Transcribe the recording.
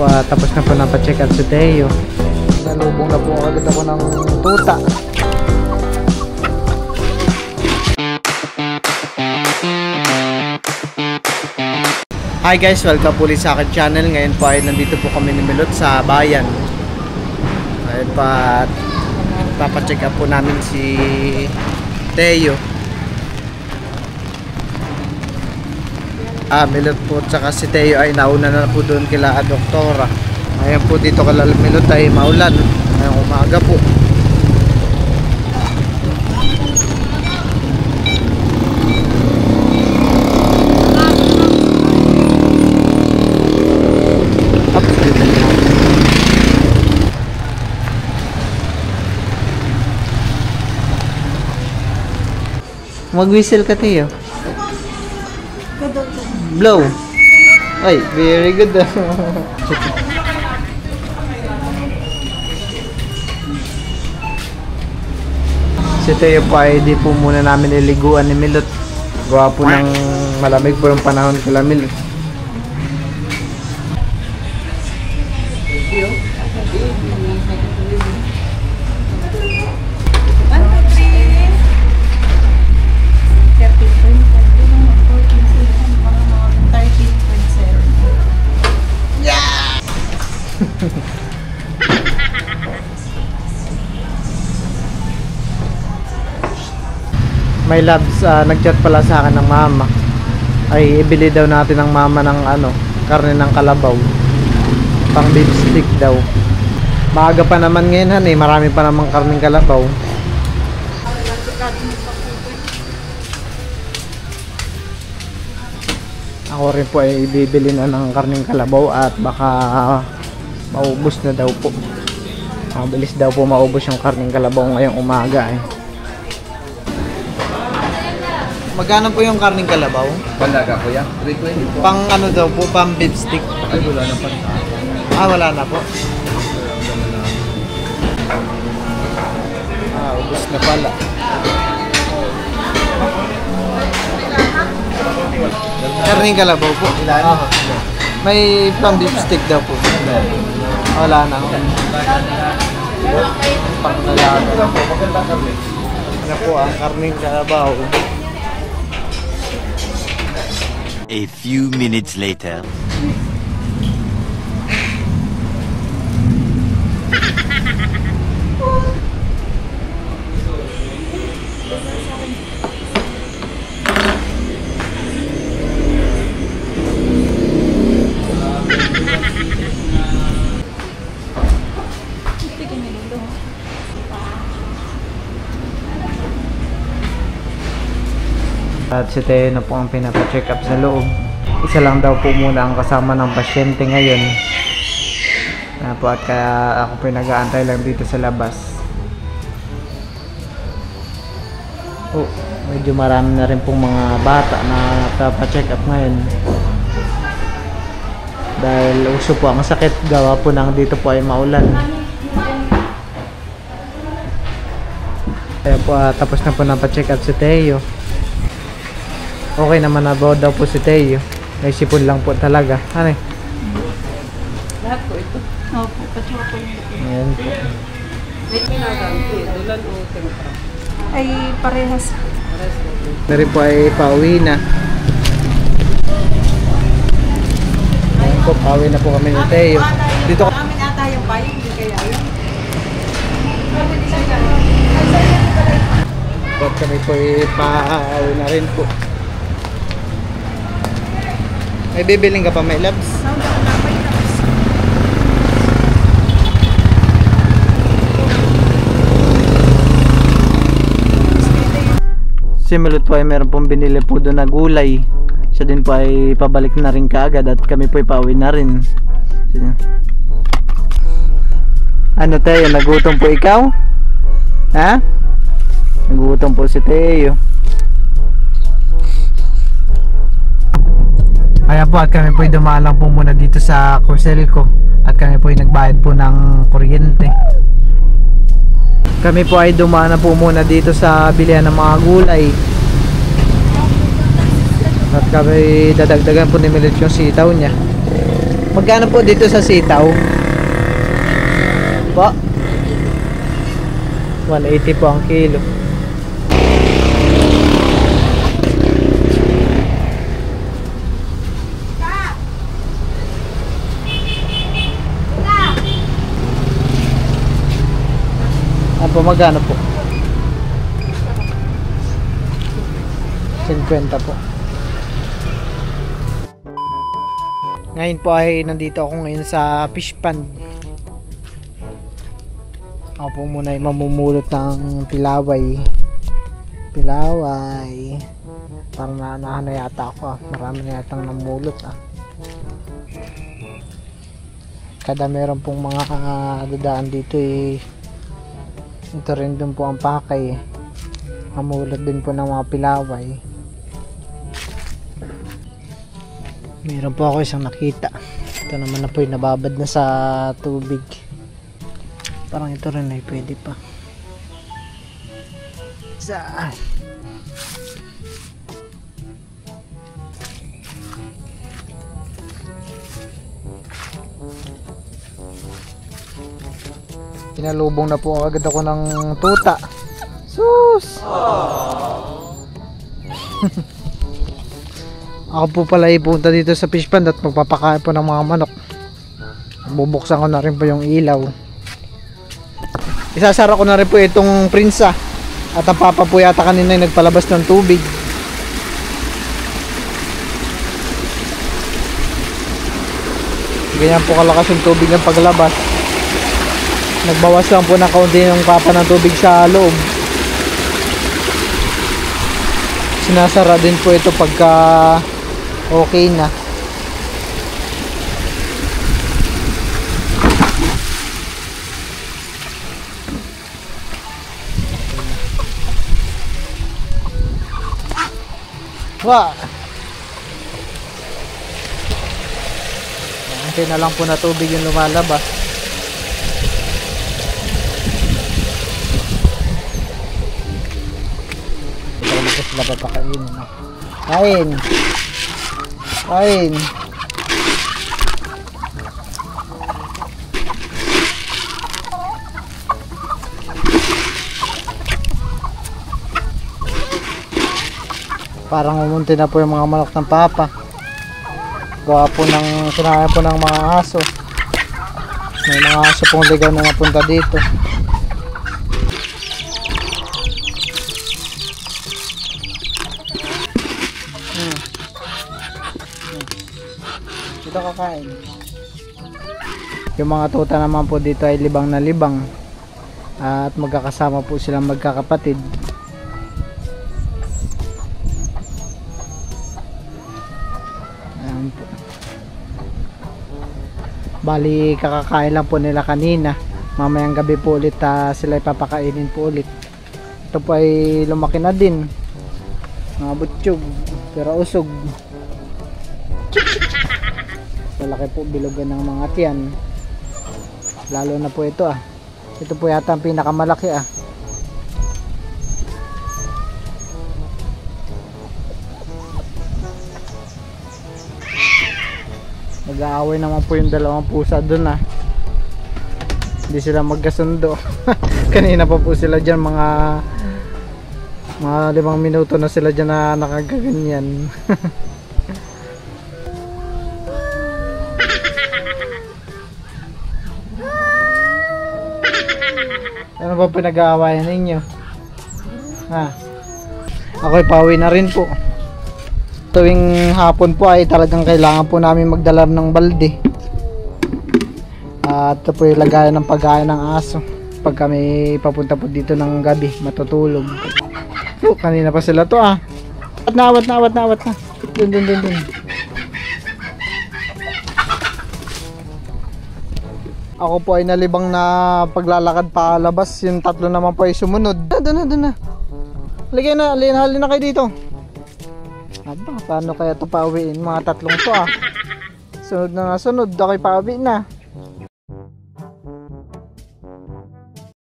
po, tapos na po napacheck up si Teo. Nalubong na po agad ako ng tuta. Hi guys, welcome po ulit sa akin channel. Ngayon po ay nandito po kami ni Milot sa bayan. Ayun pa, papacheck up po namin si Teo. Milot po tsaka si Teo ay nauna na po doon kila doktora. Ngayon po dito kala Milot ay maulan. Ngayong umaga po. Mag-whistle ka, Teo. Blow. Ay, very good. Si Teo pa ay di po muna namin niliguan ni Milot. Gawa po ng malamig po yung panahon kila Milot. May loves, nag-chat pala sa akin ng mama. Ay ibili daw natin ng mama ng karne ng kalabaw. Pang beef stick daw. Maaga pa naman ngayon han marami pa namang karneng kalabaw. Ako rin po ay bibili na ng karneng kalabaw at baka maubos na daw po. Mabilis daw po maubos yung karneng kalabaw ngayong umaga eh. Magkano po yung karneng kalabaw? Pandaga po yan? 320 po. Pang daw po, pang beef stick. Ay, wala na pa. Wala na po. Ubos na pala. Karneng kalabaw po. May pang beef stick daw po. Wala na. Pang nalaga. Ano po ang karneng kalabaw? A few minutes later. At si Teo na po ang pinapacheck up sa loob. Isa lang daw po muna ang kasama ng pasyente ngayon. At kaya ako pinag-aantay lang dito sa labas. Medyo marami na rin pong mga bata na napapacheck up ngayon. Dahil uso po ang sakit, gawa po ng dito po ay maulan. Kaya po tapos na po napacheck up si Teo. Okay naman na daw po si Teo. May sipon lang po talaga. Ano eh? Lahat po ito. Opo, patsura po yung ito. Ayan po. May pinaganti. Dulan o tempra? Ay, parehas. Dari po ay pauwi na. Ayan po, pauwi na po kami ni Teo. Dito Amin ata yung bayo, hindi kaya yun. At kami po ay pauwi na rin po. May bibiling ka pa, may labs? Si Milot po ay meron pong binili po doon na gulay. Siya din po ay pabalik na rin kaagad at kami po ay pauwi na rin. Ano Teo, nagutom po ikaw? Ha? Nagutom po si Teo. Kaya po at kami po ay dumaan lang po muna dito sa Corselco at kami po ay nagbayad po ng kuryente. Kami po ay dumaan na po muna dito sa bilihan ng mga gulay. At kami dadagdagan po ni Milot yung sitaw niya. Magkano po dito sa sitaw? Po? 180 po ang kilo. Ano po, magkano po? 50 po. Ngayon po ay nandito ako ngayon sa fish pond. Ako po muna ay mamumulot ng pilaway. Pilaway. Parang naanahan na yata ako ah. Marami na yata namulot ah. Kada meron pong mga dadaan dito eh. Ito rin dun po ang pakay. Mamulot din po ng mga pilaway. Meron po ako isang nakita. Ito naman na po yung nababad na sa tubig. Parang ito rin ay pwede pa. Saan? Pinalubong na po agad ako ng tuta. Sus! Ako po pala ipunta dito sa fish pond at magpapakain po ng mga manok. Bubuksan ko na rin po yung ilaw. Isasara ko na rin po itong prinsa. At ang papa po yata kanina yung nagpalabas ng tubig. Ganyan po kalakas yung tubig ng paglabas. Nagbawas lang po ng kaunti yung papa ng tubig sa loob. Sinasara din po ito pagka okay na. Wah. Antay na lang po na tubig yung lumalabas. Ito na po sila papakainin. Kain. Kain. Parang umunti na po yung mga manok ng papa. Gawa po ng sinabi po ng mga aso. May mga aso pong ligaw na napunta dito. Ito kakain. Yung mga tuta naman po dito ay libang na libang. At magkakasama po silang magkakapatid. Bali kakakain lang po nila kanina. Mamayang gabi po ulit sila ipapakainin po ulit. Ito po ay lumaki na din. Mga butsyog, pero usog. Malaki po bilogan ng mga tiyan. Lalo na po ito ah. Ito po yata ang pinakamalaki ah. Nag-aaway naman po yung dalawang pusa dun ah. Hindi sila magkasundo. Kanina pa po sila dyan mga 5 minuto na sila dyan na nakagaganyan. Ano ba pinag-aawayan ninyo? Ha? Ako'y pauwi na rin po. Tuwing hapon po ay talagang kailangan po namin magdala ng balde. At ito po yung lagayan ng pagkain ng aso. Pag kami papunta po dito ng gabi, matutulog. Oh, kanina pa sila to ah. Awat na. Dun. Ako po ay nalibang na paglalakad pa labas. Yung tatlo naman po ay sumunod. Doon na. Halika na, halina kayo dito. Aba, paano kaya ito pauwiin? Mga tatlong to ah. Sunod na sunod, ako'y pauwi na.